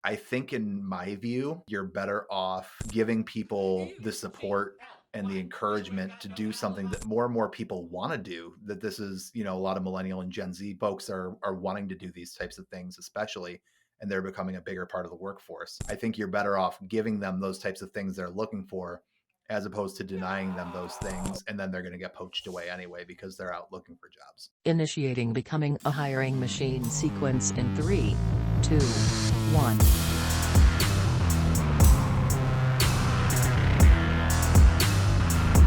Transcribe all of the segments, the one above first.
I think in my view, you're better off giving people the support and the encouragement to do something that more and more people want to do. That this is, a lot of millennial and Gen Z folks are wanting to do these types of things, especially, and they're becoming a bigger part of the workforce. I think you're better off giving them those types of things they're looking for as opposed to denying them those things, and then they're going to get poached away anyway because they're out looking for jobs. Initiating becoming a hiring machine sequence in 3, 2, 1.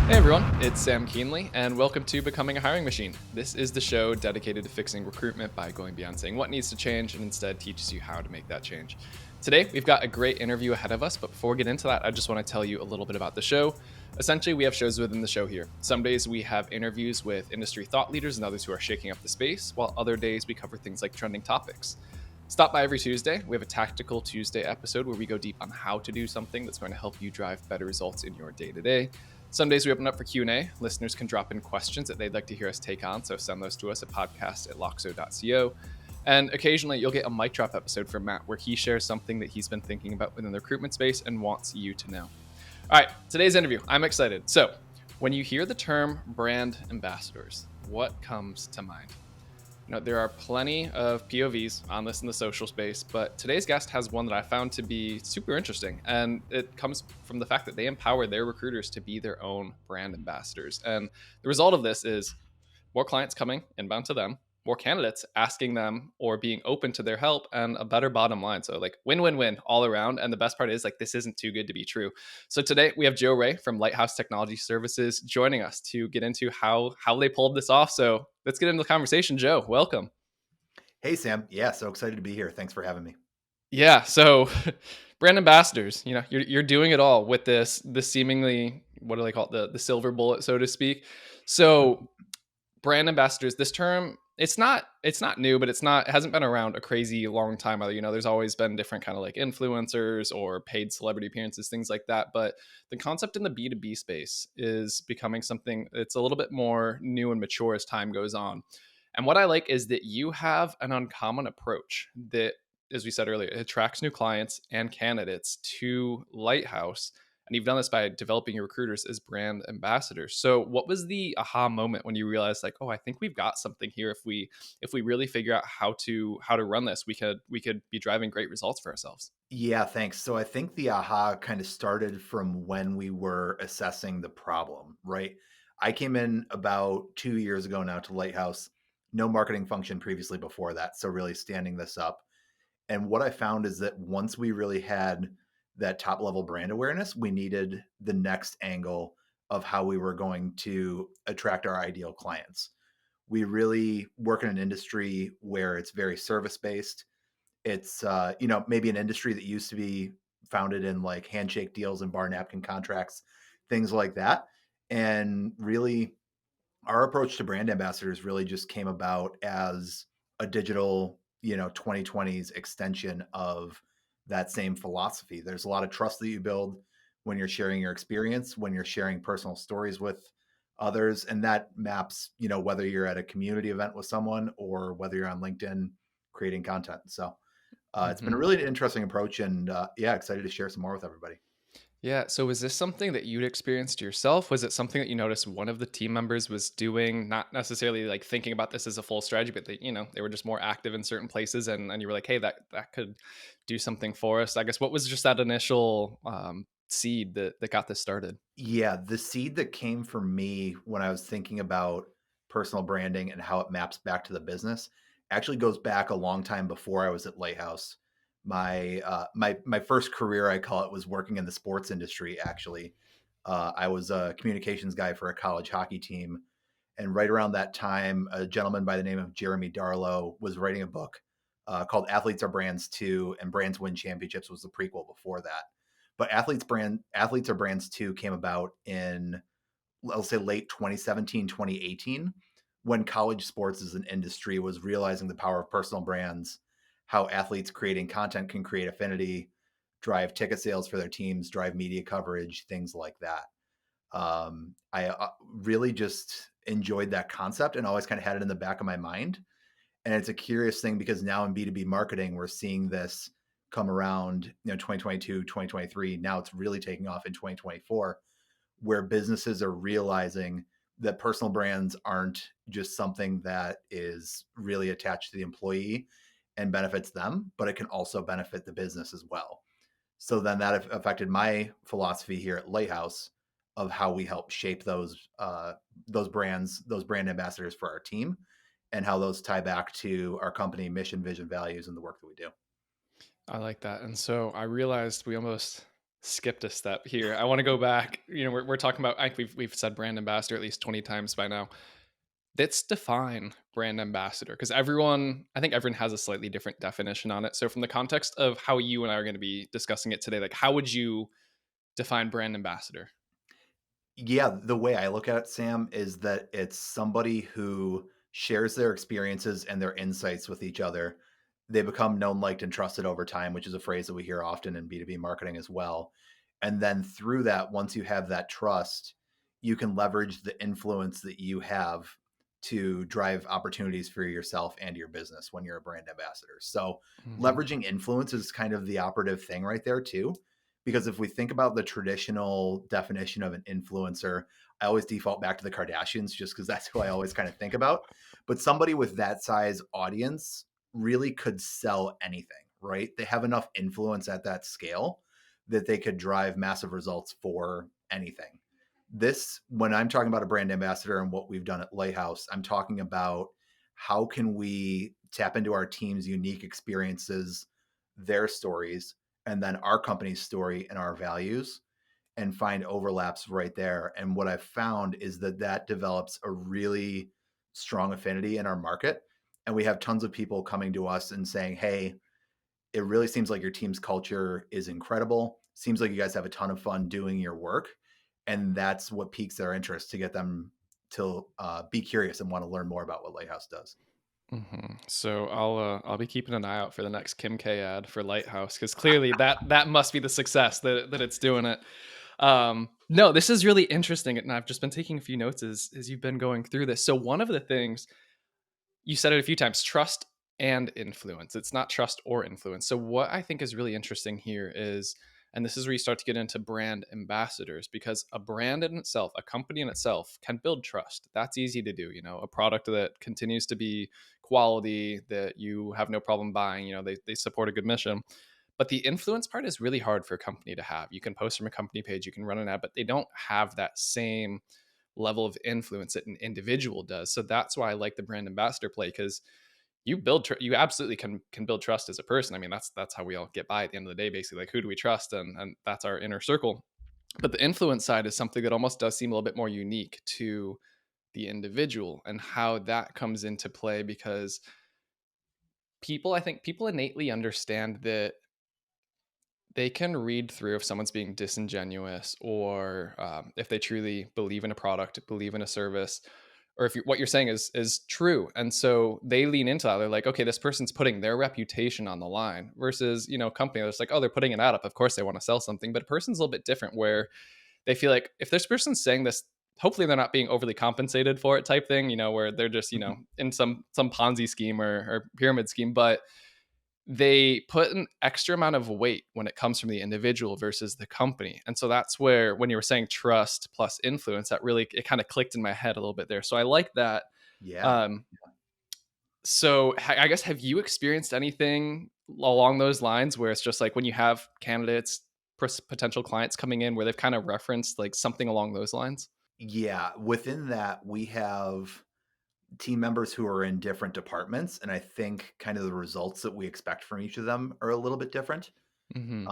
Hey everyone, it's Sam Keenley, and welcome to Becoming a Hiring Machine. This is the show dedicated to fixing recruitment by going beyond saying what needs to change and instead teaches you how to make that change. Today, we've got a great interview ahead of us, but before we get into that, I just want to tell you a little bit about the show. Essentially, we have shows within the show here. Some days we have interviews with industry thought leaders and others who are shaking up the space, while other days we cover things like trending topics. Stop by every Tuesday. We have a Tactical Tuesday episode where we go deep on how to do something that's going to help you drive better results in your day-to-day. Some days we open up for Q&A. Listeners can drop in questions that they'd like to hear us take on, so send those to us at podcast@loxo.co. And occasionally you'll get a mic drop episode from Matt where he shares something that he's been thinking about within the recruitment space and wants you to know. All right, today's interview. I'm excited. So, when you hear the term brand ambassadors, what comes to mind? There are plenty of POVs on this in the social space, but today's guest has one that I found to be super interesting. And it comes from the fact that they empower their recruiters to be their own brand ambassadors. And the result of this is more clients coming inbound to them, more candidates asking them or being open to their help, and a better bottom line. So like win-win-win all around. And the best part is this isn't too good to be true. So today we have Joe Ray from Lighthouse Technology Services joining us to get into how they pulled this off. So let's get into the conversation. Joe, welcome. Hey, Sam. Yeah, so excited to be here. Thanks for having me. Yeah. So brand ambassadors, you're doing it all with this seemingly, what do they call it? The silver bullet, so to speak. So brand ambassadors, this term, it's not new, but it hasn't been around a crazy long time either. There's always been different kind of like influencers or paid celebrity appearances, things like that. But the concept in the B2B space is becoming something that's a little bit more new and mature as time goes on. And what I like is that you have an uncommon approach that, as we said earlier, it attracts new clients and candidates to Lighthouse. And you've done this by developing your recruiters as brand ambassadors. So what was the aha moment when you realized oh, I think we've got something here. If we really figure out how to run this, we could be driving great results for ourselves. Yeah, thanks. So I think the aha kind of started from when we were assessing the problem, right? I came in about 2 years ago now to Lighthouse, no marketing function previously before that. So really standing this up. And what I found is that once we really had that top level brand awareness, we needed the next angle of how we were going to attract our ideal clients. We really work in an industry where it's very service based. It's maybe an industry that used to be founded in like handshake deals and bar napkin contracts, things like that. And really our approach to brand ambassadors really just came about as a digital 2020s extension of that same philosophy. There's a lot of trust that you build when you're sharing your experience, when you're sharing personal stories with others, and that maps whether you're at a community event with someone or whether you're on LinkedIn creating content. So it's been a really interesting approach, and excited to share some more with everybody. Yeah. So was this something that you'd experienced yourself? Was it something that you noticed one of the team members was doing, not necessarily like thinking about this as a full strategy, but they were just more active in certain places, and you were like, hey, that could do something for us. I guess what was just that initial seed that got this started? Yeah, the seed that came for me when I was thinking about personal branding and how it maps back to the business actually goes back a long time before I was at Lighthouse. My first career, I call it, was working in the sports industry. Actually, I was a communications guy for a college hockey team, and right around that time, a gentleman by the name of Jeremy Darlow was writing a book called "Athletes Are Brands Too," and "Brands Win Championships" was the prequel before that. But Athletes Are Brands 2 came about in, let's say, late 2017, 2018, when college sports as an industry was realizing the power of personal brands, how athletes creating content can create affinity, drive ticket sales for their teams, drive media coverage, things like that. I really just enjoyed that concept and always kind of had it in the back of my mind. And it's a curious thing because now in B2B marketing, we're seeing this come around, 2022, 2023. Now it's really taking off in 2024, where businesses are realizing that personal brands aren't just something that is really attached to the employee and benefits them, but it can also benefit the business as well. So then that affected my philosophy here at Lighthouse of how we help shape those brands, those brand ambassadors for our team, and how those tie back to our company mission, vision, values, and the work that we do. I like that. And so I realized we almost skipped a step here. I want to go back. We're talking about, I think we've said brand ambassador at least 20 times by now. Let's define brand ambassador because I think everyone has a slightly different definition on it. So from the context of how you and I are going to be discussing it today, like how would you define brand ambassador? Yeah, the way I look at it, Sam, is that it's somebody who shares their experiences and their insights with each other. They become known, liked, and trusted over time, which is a phrase that we hear often in B2B marketing as well. And then through that, once you have that trust, you can leverage the influence that you have to drive opportunities for yourself and your business when you're a brand ambassador. So, Hmm. leveraging influence is kind of the operative thing right there, too, because if we think about the traditional definition of an influencer, I always default back to the Kardashians just because that's who I always kind of think about. But somebody with that size audience really could sell anything, right? They have enough influence at that scale that they could drive massive results for anything. This, when I'm talking about a brand ambassador and what we've done at Lighthouse, I'm talking about how can we tap into our team's unique experiences, their stories, and then our company's story and our values and find overlaps right there. And what I've found is that that develops a really strong affinity in our market. And we have tons of people coming to us and saying, hey, it really seems like your team's culture is incredible. Seems like you guys have a ton of fun doing your work. And that's what piques their interest to get them to be curious and want to learn more about what Lighthouse does. So I'll be keeping an eye out for the next Kim K ad for Lighthouse because clearly that must be the success that it's doing it. No, this is really interesting, and I've just been taking a few notes as you've been going through this. So one of the things you said it a few times, trust and influence. It's not trust or influence. So what I think is really interesting here is, and this is where you start to get into brand ambassadors, because a brand in itself, a company in itself can build trust. That's easy to do. A product that continues to be quality, that you have no problem buying, they support a good mission. But the influence part is really hard for a company to have. You can post from a company page, you can run an ad, but they don't have that same level of influence that an individual does. So that's why I like the brand ambassador play, because you absolutely can build trust as a person. I mean, that's how we all get by at the end of the day, basically. Like, who do we trust? And that's our inner circle. But the influence side is something that almost does seem a little bit more unique to the individual and how that comes into play, because I think people innately understand that they can read through if someone's being disingenuous, or if they truly believe in a product, believe in a service, or if what you're saying is true. And so they lean into that. They're like, okay, this person's putting their reputation on the line, versus a company that's like, oh, they're putting an ad up, of course they want to sell something. But a person's a little bit different, where they feel like if this person's saying this, hopefully they're not being overly compensated for it, type thing, where they're just in some Ponzi scheme or pyramid scheme. But they put an extra amount of weight when it comes from the individual versus the company. And so that's where, when you were saying trust plus influence, that really, it kind of clicked in my head a little bit there. So I like that. Yeah. um so I guess, have you experienced anything along those lines where it's just like when you have candidates, potential clients coming in, where they've kind of referenced like something along those lines? Yeah. Within that, we have team members who are in different departments. And I think kind of the results that we expect from each of them are a little bit different. Hmm.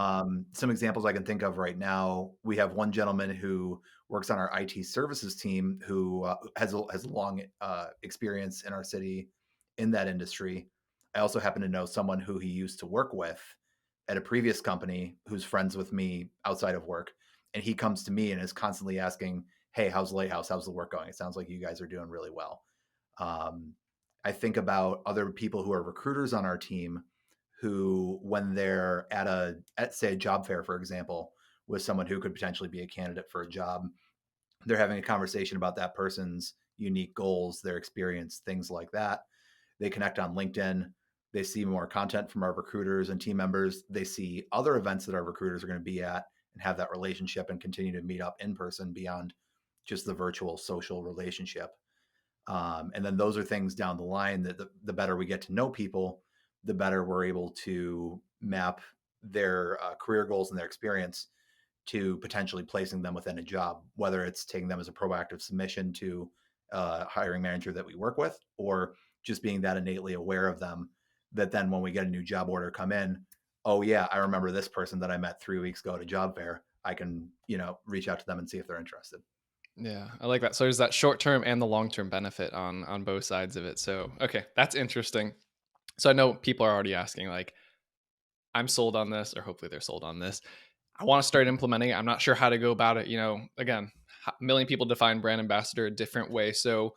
Some examples I can think of right now, we have one gentleman who works on our IT services team who has a long experience in our city in that industry. I also happen to know someone who he used to work with at a previous company who's friends with me outside of work. And he comes to me and is constantly asking, hey, how's Lighthouse? How's the work going? It sounds like you guys are doing really well. Um, I think about other people who are recruiters on our team who, when they're at say a job fair, for example, with someone who could potentially be a candidate for a job, they're having a conversation about that person's unique goals, their experience, things like that. They connect on LinkedIn. They see more content from our recruiters and team members. They see other events that our recruiters are going to be at and have that relationship and continue to meet up in person beyond just the virtual social relationship. And then those are things down the line that the better we get to know people, the better we're able to map their career goals and their experience to potentially placing them within a job, whether it's taking them as a proactive submission to a hiring manager that we work with, or just being that innately aware of them that then when we get a new job order come in, oh yeah, I remember this person that I met 3 weeks ago at a job fair. I can, reach out to them and see if they're interested. Yeah, I like that. So there's that short term and the long term benefit on both sides of it. So okay, that's interesting. So I know people are already asking like, I'm sold on this, or hopefully they're sold on this. I want to start implementing it. I'm not sure how to go about it. Again, a million people define brand ambassador a different way. So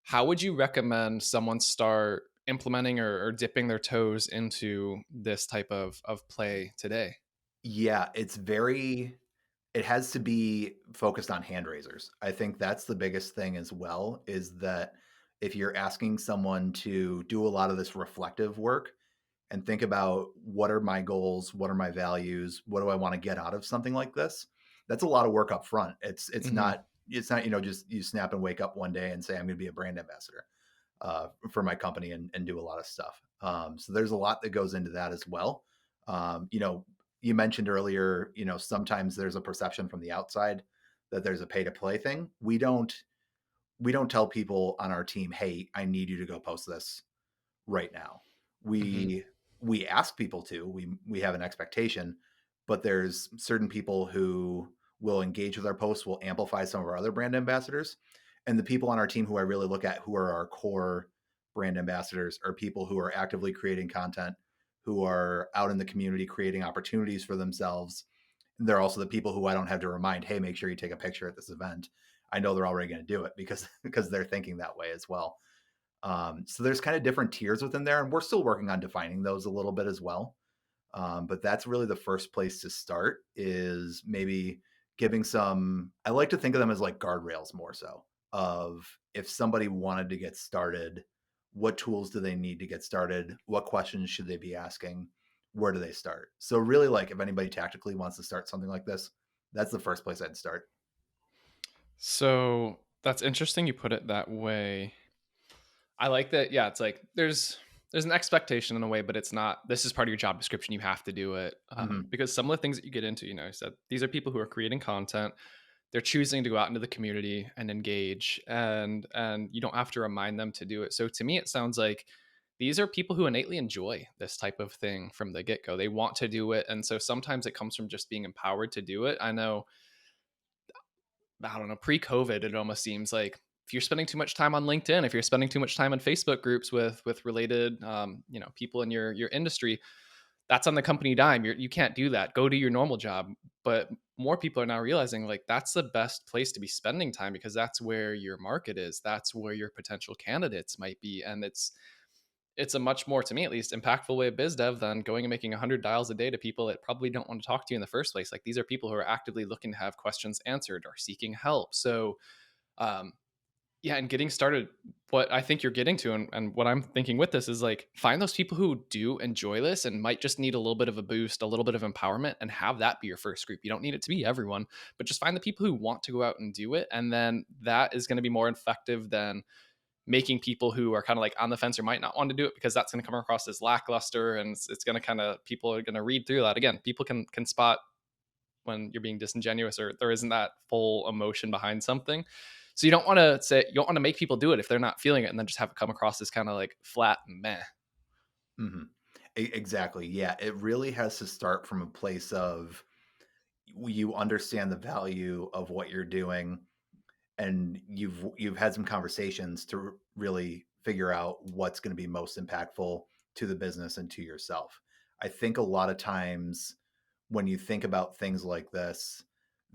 how would you recommend someone start implementing or dipping their toes into this type of play today? Yeah, it has to be focused on hand raisers. I think that's the biggest thing as well, is that if you're asking someone to do a lot of this reflective work and think about what are my goals, what are my values, what do I want to get out of something like this? That's a lot of work up front. Hmm. It's not, just you snap and wake up one day and say I'm going to be a brand ambassador for my company and do a lot of stuff. So there's a lot that goes into that as well. Um, you know, you mentioned earlier, sometimes there's a perception from the outside that there's a pay to play thing. We don't tell people on our team, hey, I need you to go post this right now. Hmm. We ask people to. We have an expectation, but there's certain people who will engage with our posts, will amplify some of our other brand ambassadors. And the people on our team who I really look at who are our core brand ambassadors are people who are actively creating content, who are out in the community creating opportunities for themselves. And they're also the people who I don't have to remind, hey, make sure you take a picture at this event. I know they're already going to do it because because they're thinking that way as well. So there's kind of different tiers within there, and we're still working on defining those a little bit as well. But that's really the first place to start is maybe giving some, I like to think of them as like guardrails more so of if somebody wanted to get started, what tools do they need to get started? What questions should they be asking? Where do they start? So really like if anybody tactically wants to start something like this, that's the first place I'd start. So that's interesting you put it that way. I like that. Yeah, it's like there's an expectation in a way, but it's not. This is part of your job description. You have to do it Hmm. because some of the things that you get into, you said these are people who are creating content. They're choosing to go out into the community and engage, and you don't have to remind them to do it. So to me, it sounds like these are people who innately enjoy this type of thing from the get go. They want to do it, and so sometimes it comes from just being empowered to do it. I don't know, pre-COVID, it almost seems like if you're spending too much time on LinkedIn, if you're spending too much time in Facebook groups with related, people in your industry, that's on the company dime. You can't do that. Go do your normal job. But more people are now realizing like that's the best place to be spending time because that's where your market is. That's where your potential candidates might be, and it's a much more, to me at least, impactful way of biz dev than going and making 100 dials a day to people that probably don't want to talk to you in the first place. Like these are people who are actively looking to have questions answered or seeking help. So, um, yeah, and getting started, what I think you're getting to, and what I'm thinking with this is like find those people who do enjoy this and might just need a little bit of a boost, a little bit of empowerment, and have that be your first group. You don't need it to be everyone, but just find the people who want to go out and do it. And then that is going to be more effective than making people who are kind of like on the fence or might not want to do it because that's going to come across as lackluster, and it's going to kind of, people are going to read through that. Again, people can spot when you're being disingenuous or there isn't that full emotion behind something. So you don't want to make people do it if they're not feeling it and then just have it come across as kind of like flat and meh. Hmm. Exactly. Yeah. It really has to start from a place of you understand the value of what you're doing and you've had some conversations to really figure out what's going to be most impactful to the business and to yourself. I think a lot of times when you think about things like this,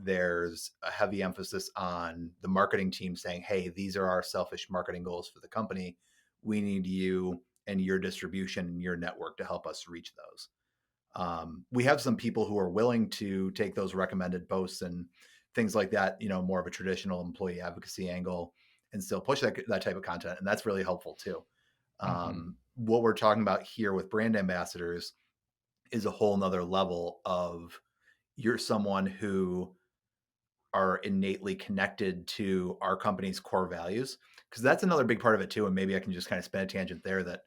there's a heavy emphasis on the marketing team saying, hey, these are our selfish marketing goals for the company. We need you and your distribution and your network to help us reach those. We have some people who are willing to take those recommended posts and things like that, more of a traditional employee advocacy angle and still push that type of content. And that's really helpful too. Mm-hmm. what we're talking about here with brand ambassadors is a whole nother level of you're someone who are innately connected to our company's core values, because that's another big part of it too. And maybe I can just kind of spin a tangent there that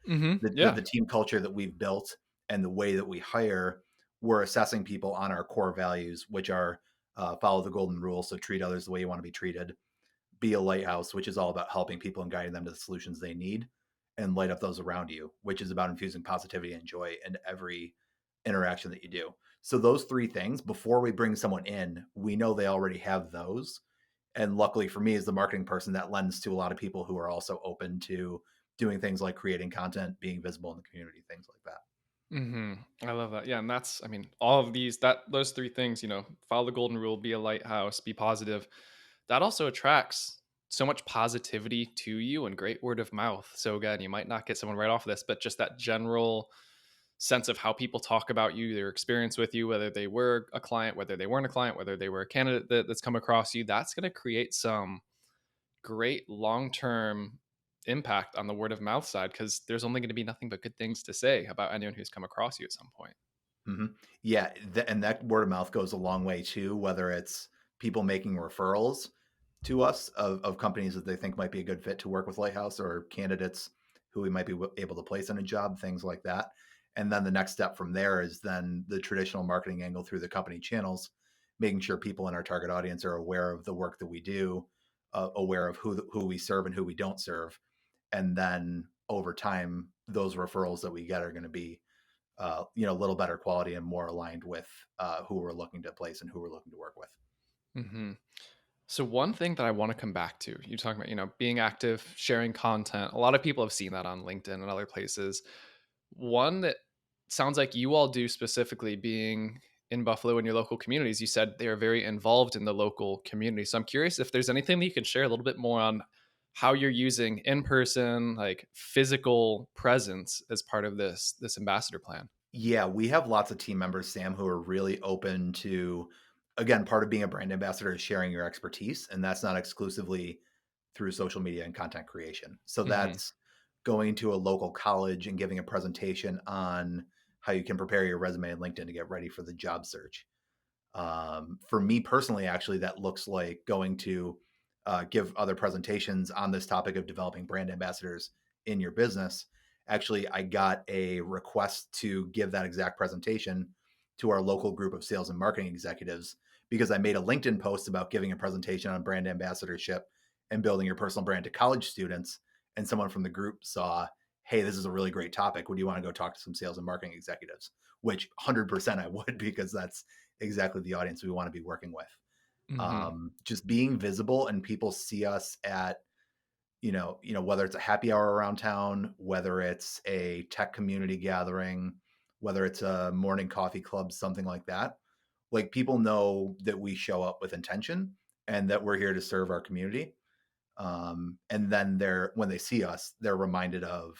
Yeah. the team culture that we've built and the way that we hire, we're assessing people on our core values, which are follow the golden rule. So treat others the way you want to be treated, be a lighthouse, which is all about helping people and guiding them to the solutions they need, and light up those around you, which is about infusing positivity and joy into every interaction that you do. So those three things, before we bring someone in, we know they already have those. And luckily for me as the marketing person, that lends to a lot of people who are also open to doing things like creating content, being visible in the community, things like that. I love that. Yeah, and that's, I mean, all of those three things, follow the golden rule, be a lighthouse, be positive. That also attracts so much positivity to you and great word of mouth. So again, you might not get someone right off of this, but just that general sense of how people talk about you, their experience with you, whether they were a client, whether they weren't a client, whether they were a candidate that's come across you, that's going to create some great long-term impact on the word of mouth side, because there's only going to be nothing but good things to say about anyone who's come across you at some point. Yeah, and that word of mouth goes a long way too, whether it's people making referrals to us of companies that they think might be a good fit to work with Lighthouse, or candidates who we might be able to place in a job, things like that. And then the next step from there is then the traditional marketing angle through the company channels, making sure people in our target audience are aware of the work that we do, aware of who we serve and who we don't serve. And then over time, those referrals that we get are going to be a little better quality and more aligned with who we're looking to place and who we're looking to work with. hmm So one thing that I want to come back to, you talking about, being active, sharing content. A lot of people have seen that on LinkedIn and other places. One that sounds like you all do specifically, being in Buffalo in your local communities. You said they are very involved in the local community. So I'm curious if there's anything that you can share a little bit more on how you're using in person, like physical presence as part of this ambassador plan. Yeah, we have lots of team members, Sam, who are really open to, again, part of being a brand ambassador is sharing your expertise. And that's not exclusively through social media and content creation. So hmm that's going to a local college and giving a presentation on how you can prepare your resume and LinkedIn to get ready for the job search. For me personally, actually, that looks like going to give other presentations on this topic of developing brand ambassadors in your business. Actually, I got a request to give that exact presentation to our local group of sales and marketing executives because I made a LinkedIn post about giving a presentation on brand ambassadorship and building your personal brand to college students. And someone from the group saw, hey, this is a really great topic. Would you want to go talk to some sales and marketing executives? Which 100% I would, because that's exactly the audience we want to be working with. hmm Just being visible and people see us at, whether it's a happy hour around town, whether it's a tech community gathering, whether it's a morning coffee club, something like that. Like people know that we show up with intention and that we're here to serve our community. And then when they see us, they're reminded of,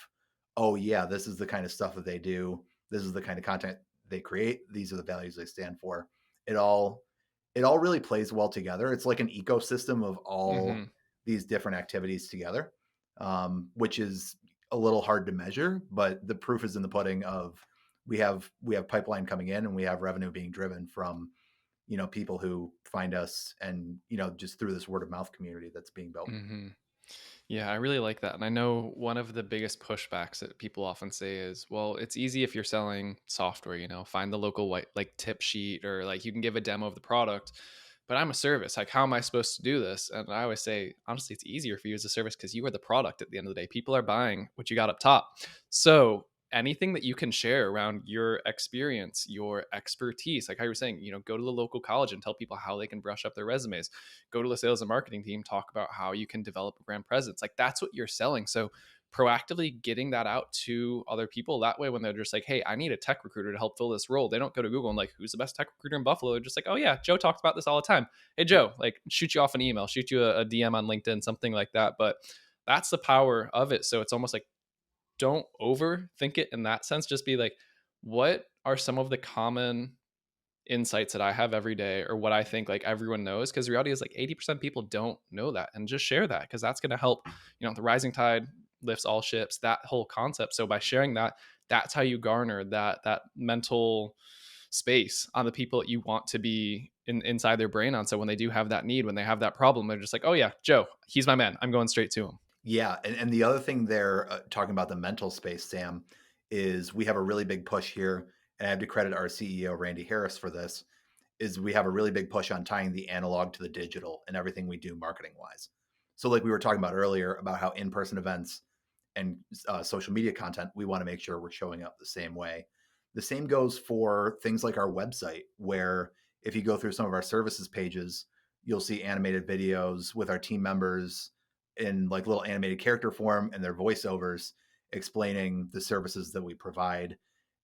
oh yeah, this is the kind of stuff that they do. This is the kind of content they create. These are the values they stand for. It all it all really plays well together. It's like an ecosystem of all hmm these different activities together, which is a little hard to measure, but the proof is in the pudding. Of we have pipeline coming in and we have revenue being driven from people who find us, and just through this word of mouth community that's being built. hmm Yeah, I really like that. And I know one of the biggest pushbacks that people often say is, well, it's easy if you're selling software, find the local white like tip sheet, or like you can give a demo of the product. But I'm a service. Like, how am I supposed to do this? And I always say, honestly, it's easier for you as a service because you are the product at the end of the day. People are buying what you got up top. So anything that you can share around your experience, your expertise, like how you were saying, go to the local college and tell people how they can brush up their resumes, go to the sales and marketing team, talk about how you can develop a brand presence. Like that's what you're selling. So proactively getting that out to other people, that way when they're just like, hey, I need a tech recruiter to help fill this role, they don't go to Google and like, who's the best tech recruiter in Buffalo? They're just like, oh yeah, Joe talks about this all the time. Hey Joe, like shoot you off an email, shoot you a DM on LinkedIn, something like that. But that's the power of it. So it's almost like, don't overthink it in that sense. Just be like, what are some of the common insights that I have every day, or what I think like everyone knows? Because the reality is like 80% of people don't know that, and just share that, because that's going to help, the rising tide lifts all ships, that whole concept. So by sharing that, that's how you garner that mental space on the people that you want to be inside their brain on. So when they do have that need, when they have that problem, they're just like, oh yeah, Joe, he's my man. I'm going straight to him. Yeah, and the other thing there, talking about the mental space, Sam, is we have a really big push here, and I have to credit our CEO Randy Harris for this. Is we have a really big push on tying the analog to the digital in everything we do marketing wise. So, like we were talking about earlier about how in-person events and social media content, we want to make sure we're showing up the same way. The same goes for things like our website, where if you go through some of our services pages, you'll see animated videos with our team members in like little animated character form and their voiceovers explaining the services that we provide,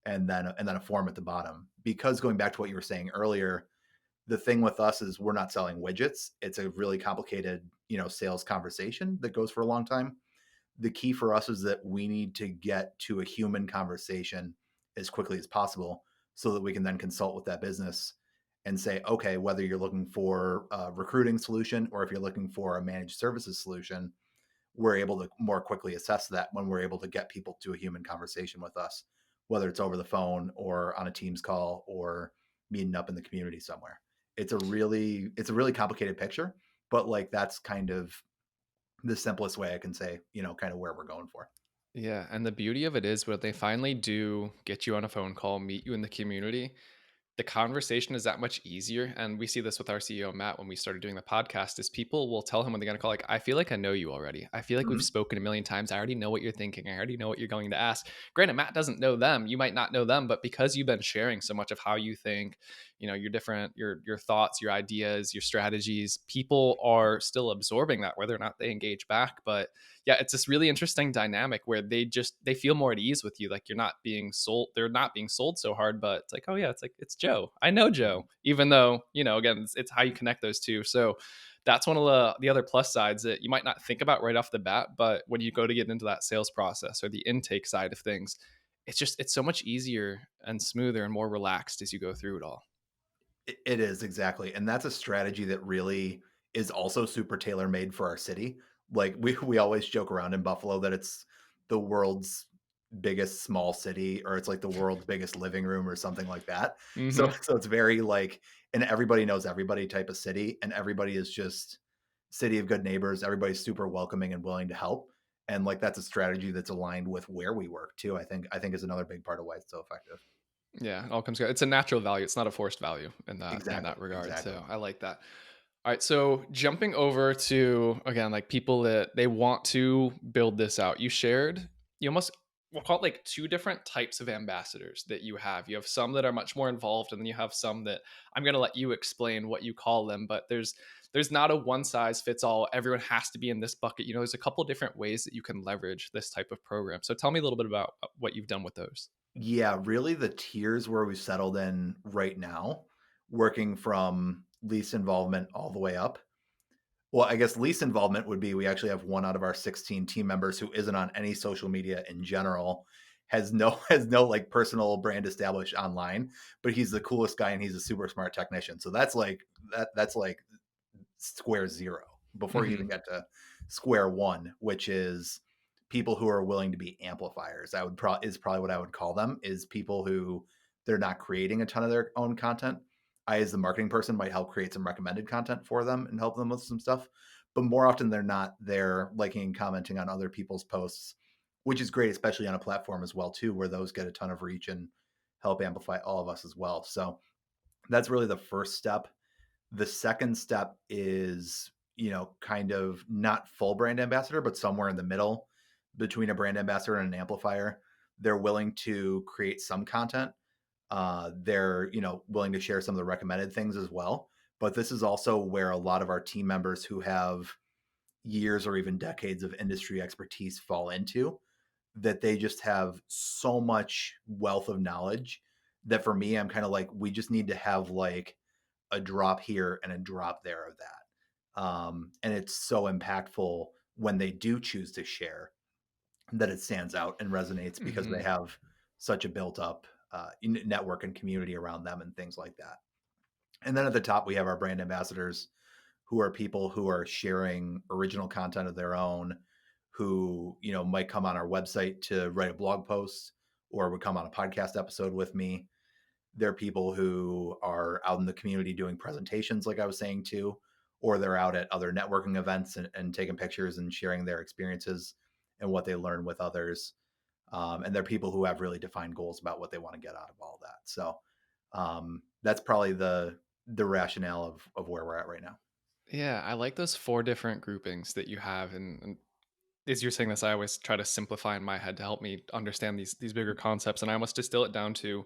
and then a form at the bottom. Because going back to what you were saying earlier, the thing with us is we're not selling widgets. It's a really complicated, sales conversation that goes for a long time. The key for us is that we need to get to a human conversation as quickly as possible so that we can then consult with that business and say, okay, whether you're looking for a recruiting solution or if you're looking for a managed services solution, we're able to more quickly assess that when we're able to get people to a human conversation with us, whether it's over the phone or on a Teams call or meeting up in the community somewhere. It's a really complicated picture, but like that's kind of the simplest way I can say, kind of where we're going for. Yeah, and the beauty of it is when they finally do get you on a phone call, meet you in the community, the conversation is that much easier. And we see this with our CEO Matt when we started doing the podcast. Is people will tell him when they're going to call, like, I feel like I know you already. I feel like we've Mhm. spoken a million times. I already know what you're thinking. I already know what you're going to ask. Granted, Matt doesn't know them. You might not know them, but because you've been sharing so much of how you think, your different your thoughts, your ideas, your strategies, people are still absorbing that, whether or not they engage back. But yeah, it's this really interesting dynamic where they feel more at ease with you. Like you're not being sold, they're not being sold so hard, but it's like, oh yeah, it's like it's Joe. I know Joe, even though, again, it's how you connect those two. So that's one of the other plus sides that you might not think about right off the bat, but when you go to get into that sales process or the intake side of things, it's so much easier and smoother and more relaxed as you go through it all. It is exactly, and that's a strategy that really is also super tailor made for our city. Like we always joke around in Buffalo that it's the world's biggest small city, or it's like the world's biggest living room, or something like that. So Hmm. so it's very like an everybody knows everybody type of city, and everybody is just city of good neighbors. Everybody's super welcoming and willing to help, and like that's a strategy that's aligned with where we work too. I think is another big part of why it's so effective. Yeah, it all comes together. It's a natural value. It's not a forced value in that Exactly, regard. exactly. So I like that. All right, so jumping over to again, like people that they want to build this out. You shared you almost we'll call it like two different types of ambassadors that you have. You have some that are much more involved, and then you have some that I'm going to let you explain what you call them. But there's not a one size fits all. Everyone has to be in this bucket. There's a couple different ways that you can leverage this type of program. So tell me a little bit about what you've done with those. Yeah, really the tiers where we've settled in right now, working from least involvement all the way up. Well, I guess least involvement would be we actually have one out of our 16 team members who isn't on any social media in general, has no has no like personal brand established online, but he's the coolest guy and he's a super smart technician. So that's like square zero before you even Hmm. get to square one, which is people who are willing to be amplifiers. Is probably what I would call them, is people who they're not creating a ton of their own content. I, as the marketing person, might help create some recommended content for them and help them with some stuff. But more often they're not, they're liking and commenting on other people's posts, which is great, especially on a platform as well, too, where those get a ton of reach and help amplify all of us as well. So that's really the first step. The second step is, kind of not full brand ambassador, but somewhere in the middle between a brand ambassador and an amplifier. They're willing to create some content. They're, willing to share some of the recommended things as well. But this is also where a lot of our team members who have years or even decades of industry expertise fall into, that they just have so much wealth of knowledge that for me, I'm kind of like, we just need to have like a drop here and a drop there of that. And it's so impactful when they do choose to share that it stands out and resonates because they Hmm. have such a built up network and community around them and things like that. And then at the top, we have our brand ambassadors, who are people who are sharing original content of their own, who, might come on our website to write a blog post or would come on a podcast episode with me. They're people who are out in the community doing presentations, like I was saying too, or they're out at other networking events and taking pictures and sharing their experiences and what they learn with others. And they're people who have really defined goals about what they want to get out of all that. So that's probably the rationale of where we're at right now. Yeah, I like those four different groupings that you have, and as you're saying this, I always try to simplify in my head to help me understand these bigger concepts, and I almost distill it down to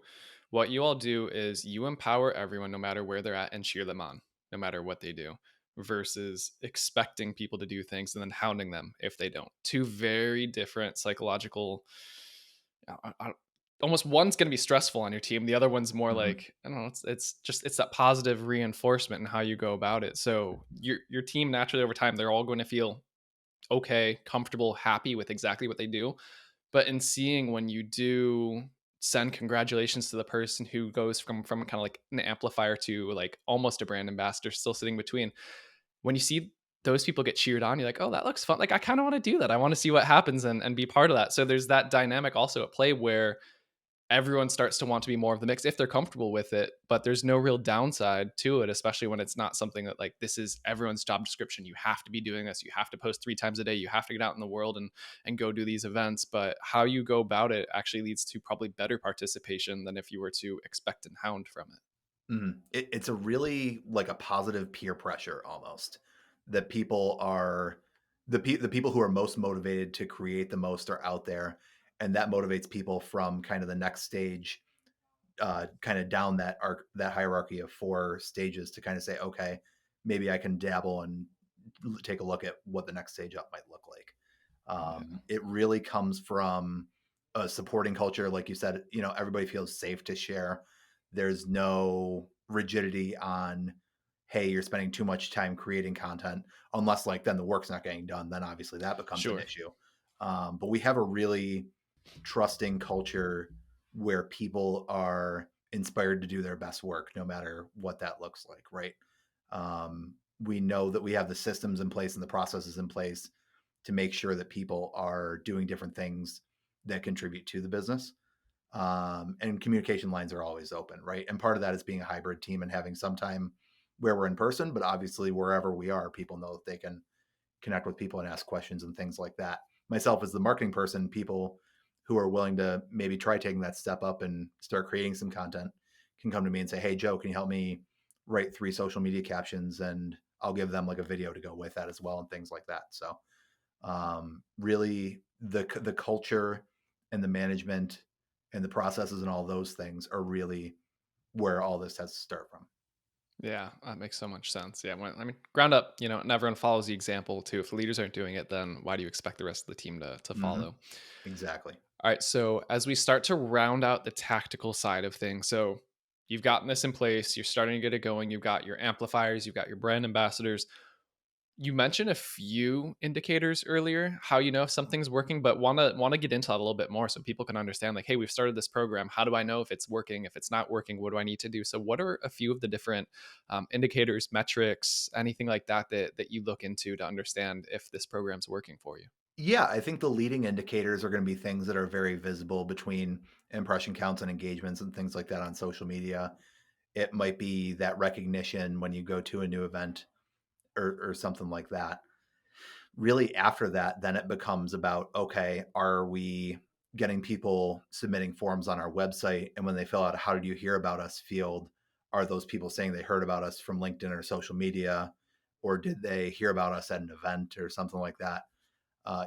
what you all do is you empower everyone no matter where they're at and cheer them on no matter what they do, versus expecting people to do things and then hounding them if they don't. Two very different psychological. Almost one's going to be stressful on your team. The other one's more Mhm. like, I don't know. It's that positive reinforcement and how you go about it. So your team naturally over time, they're all going to feel okay, comfortable, happy with exactly what they do. But in seeing when you do send congratulations to the person who goes from kind of like an amplifier to like almost a brand ambassador, still sitting between, when you see those people get cheered on, you're like, oh, that looks fun. Like I kind of want to do that. I want to see what happens and be part of that. So there's that dynamic also at play where everyone starts to want to be more of the mix if they're comfortable with it, but there's no real downside to it, especially when it's not something that like this is everyone's job description. You have to be doing this, you have to post 3 times a day, you have to get out in the world and go do these events. But how you go about it actually leads to probably better participation than if you were to expect and hound from it. It's a really like a positive peer pressure almost that people are the people who are most motivated to create the most are out there, and that motivates people from kind of the next stage, kind of down that hierarchy of four stages to kind of say, okay, maybe I can dabble and take a look at what the next stage up might look like. Yeah, It really comes from a supporting culture, like you said. Everybody feels safe to share. There's no rigidity on, hey, you're spending too much time creating content, unless like then the work's not getting done. Then obviously that becomes an sure. issue. But we have a really trusting culture where people are inspired to do their best work, no matter what that looks like, right? We know that we have the systems in place and the processes in place to make sure that people are doing different things that contribute to the business. And communication lines are always open, right? And part of that is being a hybrid team and having some time where we're in person, but obviously wherever we are, people know that they can connect with people and ask questions and things like that. Myself as the marketing person, people who are willing to maybe try taking that step up and start creating some content can come to me and say, "Hey, Joe, can you help me write 3 social media captions?" And I'll give them like a video to go with that as well and things like that. So really, the culture and the management and the processes and all those things are really where all this has to start from. Yeah, that makes so much sense. Yeah, when I mean ground up, and everyone follows the example too. If the leaders aren't doing it, then why do you expect the rest of the team to Hmm. follow? Exactly. All right. So as we start to round out the tactical side of things, so you've gotten this in place, you're starting to get it going, you've got your amplifiers, you've got your brand ambassadors. You mentioned a few indicators earlier, how you know if something's working, but wanna get into that a little bit more so people can understand, like, hey, we've started this program. How do I know if it's working? If it's not working, what do I need to do? So, what are a few of the different indicators, metrics, anything like that you look into to understand if this program's working for you? Yeah, I think the leading indicators are going to be things that are very visible between impression counts and engagements and things like that on social media. It might be that recognition when you go to a new event or something like that. Really, after that, then it becomes about, okay, are we getting people submitting forms on our website? And when they fill out a how did you hear about us field, are those people saying they heard about us from LinkedIn or social media? Or did they hear about us at an event or something like that?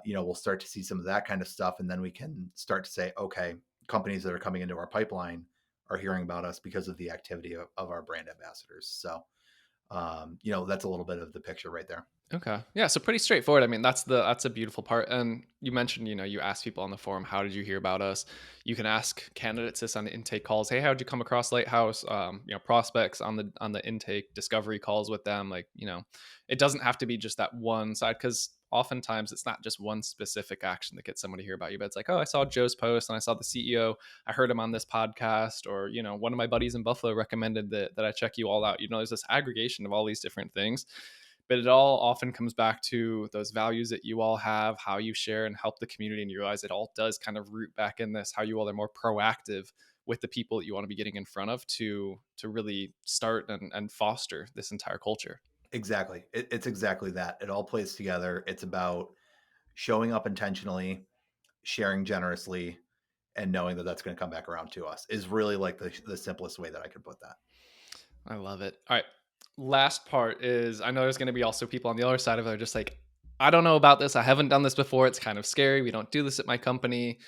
We'll start to see some of that kind of stuff. And then we can start to say, okay, companies that are coming into our pipeline are hearing about us because of the activity of our brand ambassadors. So, that's a little bit of the picture right there. Okay. Yeah. So pretty straightforward. I mean, that's a beautiful part. And you mentioned, you ask people on the forum, how did you hear about us? You can ask candidates this on the intake calls. Hey, how did you come across Lighthouse? Prospects on the intake discovery calls with them. Like, it doesn't have to be just that one side, because oftentimes it's not just one specific action that gets someone to hear about you, but it's like, oh, I saw Joe's post and I saw the CEO. I heard him on this podcast, or, one of my buddies in Buffalo recommended that I check you all out. There's this aggregation of all these different things. But it all often comes back to those values that you all have, how you share and help the community. And you realize it all does kind of root back in this, how you all are more proactive with the people that you want to be getting in front of to really start and foster this entire culture. Exactly. It's exactly that. It all plays together. It's about showing up intentionally, sharing generously, and knowing that that's going to come back around to us is really like the simplest way that I could put that. I love it. All right. Last part is I know there's going to be also people on the other side of it are just like, I don't know about this. I haven't done this before. It's kind of scary. We don't do this at my company.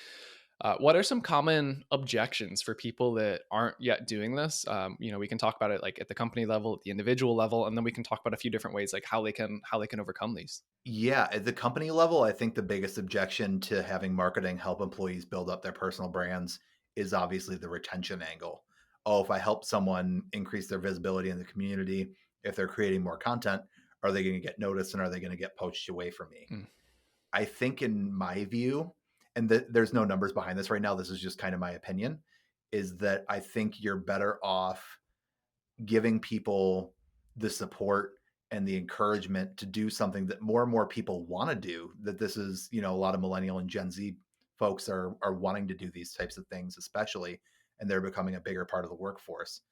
What are some common objections for people that aren't yet doing this? We can talk about it like at the company level, at the individual level, and then we can talk about a few different ways like how they can overcome these. Yeah, at the company level, I think the biggest objection to having marketing help employees build up their personal brands is obviously the retention angle. Oh, if I help someone increase their visibility in the community, if they're creating more content, are they going to get noticed and are they going to get poached away from me? Mm, I think, in my view, and there's no numbers behind this right now, this is just kind of my opinion, is that I think you're better off giving people the support and the encouragement to do something that more and more people want to do. That this is, a lot of millennial and Gen Z folks are wanting to do these types of things, especially, and they're becoming a bigger part of the workforce.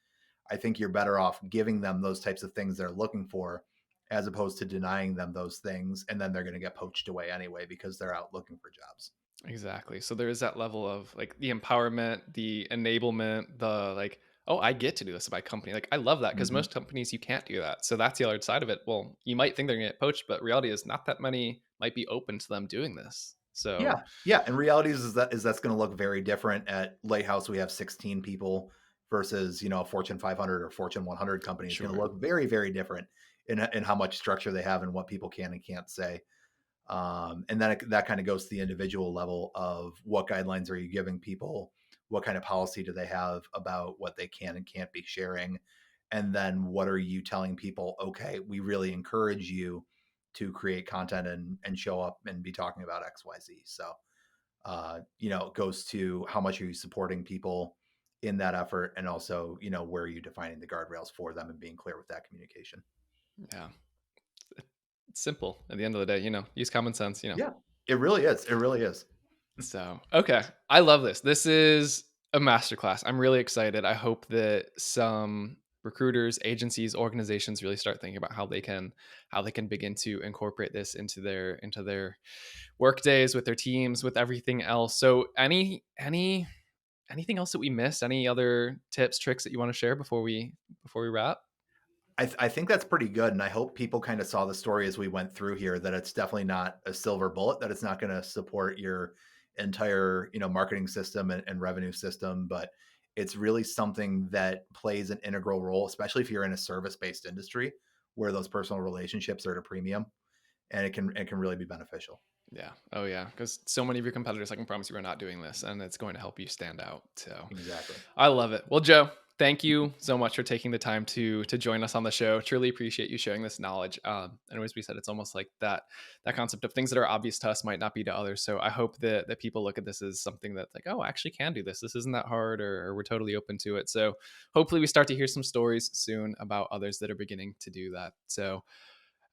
I think you're better off giving them those types of things they're looking for as opposed to denying them those things, and then they're going to get poached away anyway because they're out looking for jobs. exactly. So there is that level of like the empowerment, the enablement, the like, oh, I get to do this at my company. Like I love that because Mhm. most companies you can't do that. So that's the other side of it. Well, you might think they're gonna get poached, but reality is not that many might be open to them doing this. So Yeah, yeah, and reality is that's going to look very different. At Lighthouse, we have 16 people versus a Fortune 500 or Fortune 100 company. It's going to sure. look very, very different in how much structure they have and what people can and can't say. And then that kind of goes to the individual level of what guidelines are you giving people, what kind of policy do they have about what they can and can't be sharing, and then what are you telling people? Okay, we really encourage you to create content and show up and be talking about XYZ. So it goes to how much are you supporting people in that effort, and also where are you defining the guardrails for them and being clear with that communication. Yeah. It's simple at the end of the day, use common sense. Yeah, it really is. It really is. So, okay. I love this. This is a masterclass. I'm really excited. I hope that some recruiters, agencies, organizations really start thinking about how they can begin to incorporate this into their work days with their teams, with everything else. So, anything else that we missed? Any other tips, tricks that you want to share before we wrap? I think that's pretty good. And I hope people kind of saw the story as we went through here, that it's definitely not a silver bullet, that it's not going to support your entire, marketing system and revenue system, but it's really something that plays an integral role, especially if you're in a service-based industry where those personal relationships are at a premium, and it can really be beneficial. Yeah. Oh yeah. Because so many of your competitors, I can promise you, are not doing this, and it's going to help you stand out. So, Exactly. I love it. Well, Joe, thank you so much for taking the time to join us on the show. Truly appreciate you sharing this knowledge. And as we said, it's almost like that concept of things that are obvious to us might not be to others. So I hope that people look at this as something that's like, oh, I actually can do this. This isn't that hard, or we're totally open to it. So hopefully we start to hear some stories soon about others that are beginning to do that. So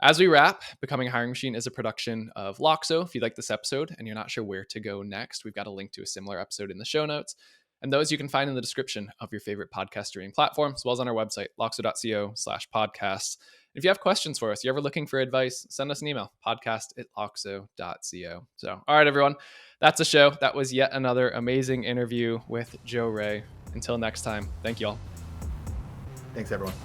as we wrap, Becoming a Hiring Machine is a production of Loxo. If you like this episode and you're not sure where to go next, we've got a link to a similar episode in the show notes. And those you can find in the description of your favorite podcast streaming platform, as well as on our website, loxo.co/podcasts. If you have questions for us, you're ever looking for advice, send us an email, podcast@loxo.co. So, all right, everyone, that's a show. That was yet another amazing interview with Joe Ray. Until next time, thank you all. Thanks, everyone.